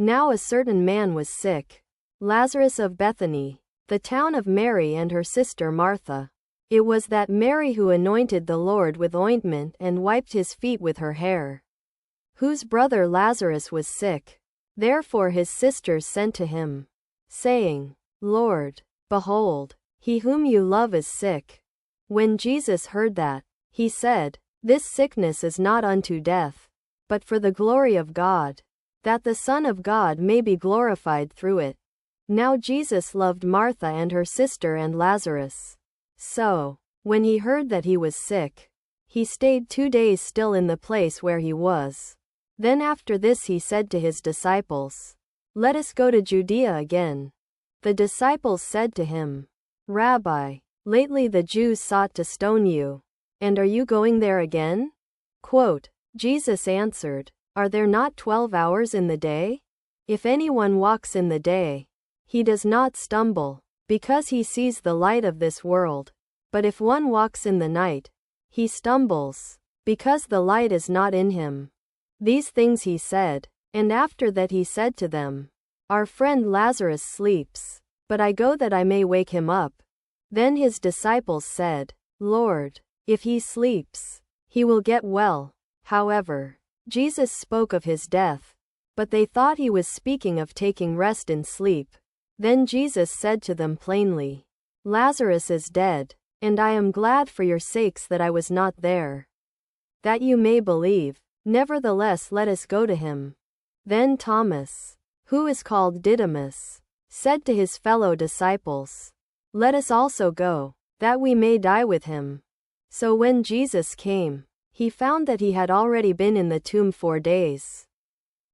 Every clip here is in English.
Now a certain man was sick, Lazarus of Bethany, the town of Mary and her sister Martha. It was that Mary who anointed the Lord with ointment and wiped his feet with her hair, whose brother Lazarus was sick. Therefore his sisters sent to him, saying, Lord, behold, he whom you love is sick. When Jesus heard that, he said, This sickness is not unto death, but for the glory of God, that the Son of God may be glorified through it. Now Jesus loved Martha and her sister and Lazarus. So, when he heard that he was sick, he stayed 2 days still in the place where he was. Then after this he said to his disciples, Let us go to Judea again. The disciples said to him, Rabbi, lately the Jews sought to stone you, and are you going there again? Jesus answered, Are there not 12 hours in the day? If anyone walks in the day, he does not stumble, because he sees the light of this world. But if one walks in the night, he stumbles, because the light is not in him. These things he said, and after that he said to them, Our friend Lazarus sleeps, but I go that I may wake him up. Then his disciples said, Lord, if he sleeps, he will get well. However, Jesus spoke of his death, but they thought he was speaking of taking rest in sleep. Then Jesus said to them plainly, Lazarus is dead, and I am glad for your sakes that I was not there, that you may believe. Nevertheless, let us go to him. Then Thomas, who is called Didymus, said to his fellow disciples, Let us also go, that we may die with him. So when Jesus came, he found that he had already been in the tomb 4 days.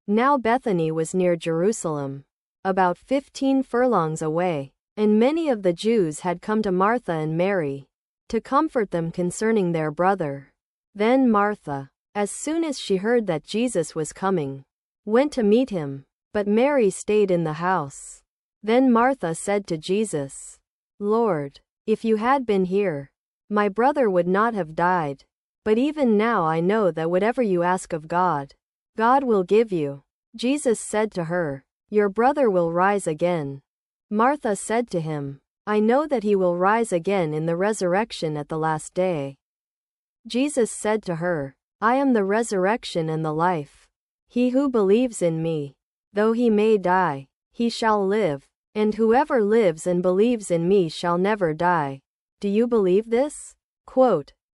Now Bethany was near Jerusalem, about 15 furlongs away, and many of the Jews had come to Martha and Mary, to comfort them concerning their brother. Then Martha, as soon as she heard that Jesus was coming, went to meet him, but Mary stayed in the house. Then Martha said to Jesus, Lord, if you had been here, my brother would not have died. But even now I know that whatever you ask of God, God will give you. Jesus said to her, Your brother will rise again. Martha said to him, I know that he will rise again in the resurrection at the last day. Jesus said to her, I am the resurrection and the life. He who believes in me, though he may die, he shall live, and whoever lives and believes in me shall never die. Do you believe this?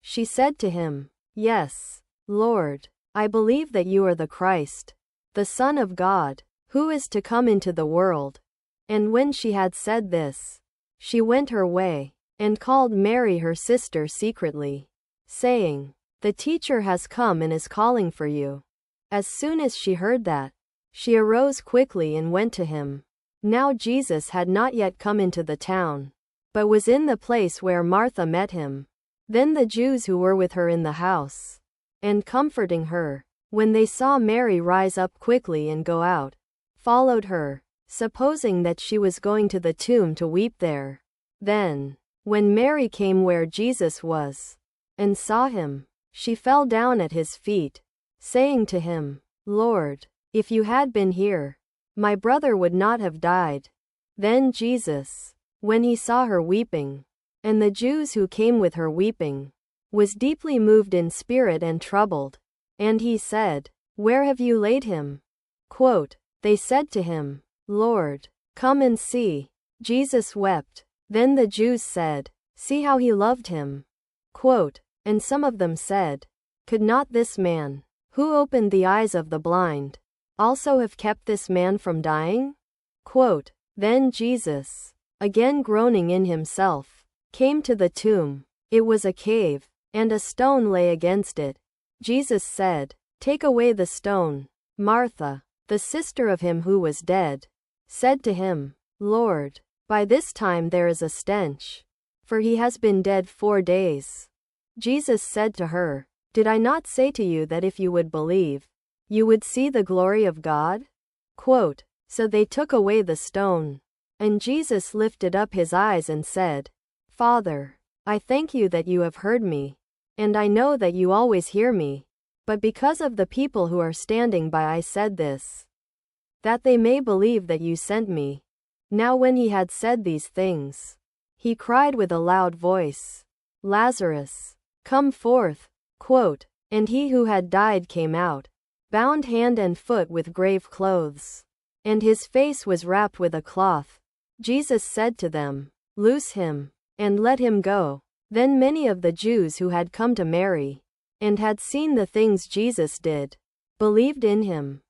She said to him, Yes, Lord, I believe that you are the Christ, the Son of God, who is to come into the world. And when she had said this, she went her way, and called Mary her sister secretly, saying, The teacher has come and is calling for you. As soon as she heard that, she arose quickly and went to him. Now Jesus had not yet come into the town, but was in the place where Martha met him. Then the Jews who were with her in the house, and comforting her, when they saw Mary rise up quickly and go out, followed her, supposing that she was going to the tomb to weep there. Then, when Mary came where Jesus was, and saw him, she fell down at his feet, saying to him, Lord, if you had been here, my brother would not have died. Then Jesus, when he saw her weeping, and the Jews who came with her weeping, was deeply moved in spirit and troubled. And he said, Where have you laid him? They said to him, Lord, come and see. Jesus wept. Then the Jews said, See how he loved him. And some of them said, Could not this man, who opened the eyes of the blind, also have kept this man from dying? Then Jesus, again groaning in himself, came to the tomb. It was a cave, and a stone lay against it. Jesus said, Take away the stone. Martha, the sister of him who was dead, said to him, Lord, by this time there is a stench, for he has been dead 4 days. Jesus said to her, Did I not say to you that if you would believe, you would see the glory of God? So they took away the stone. And Jesus lifted up his eyes and said, Father, I thank you that you have heard me, and I know that you always hear me, but because of the people who are standing by I said this, that they may believe that you sent me. Now when he had said these things, he cried with a loud voice, Lazarus, come forth. Quote, and he who had died came out, bound hand and foot with grave clothes, and his face was wrapped with a cloth. Jesus said to them, loose him, and let him go. Then many of the Jews who had come to Mary, and had seen the things Jesus did, believed in him.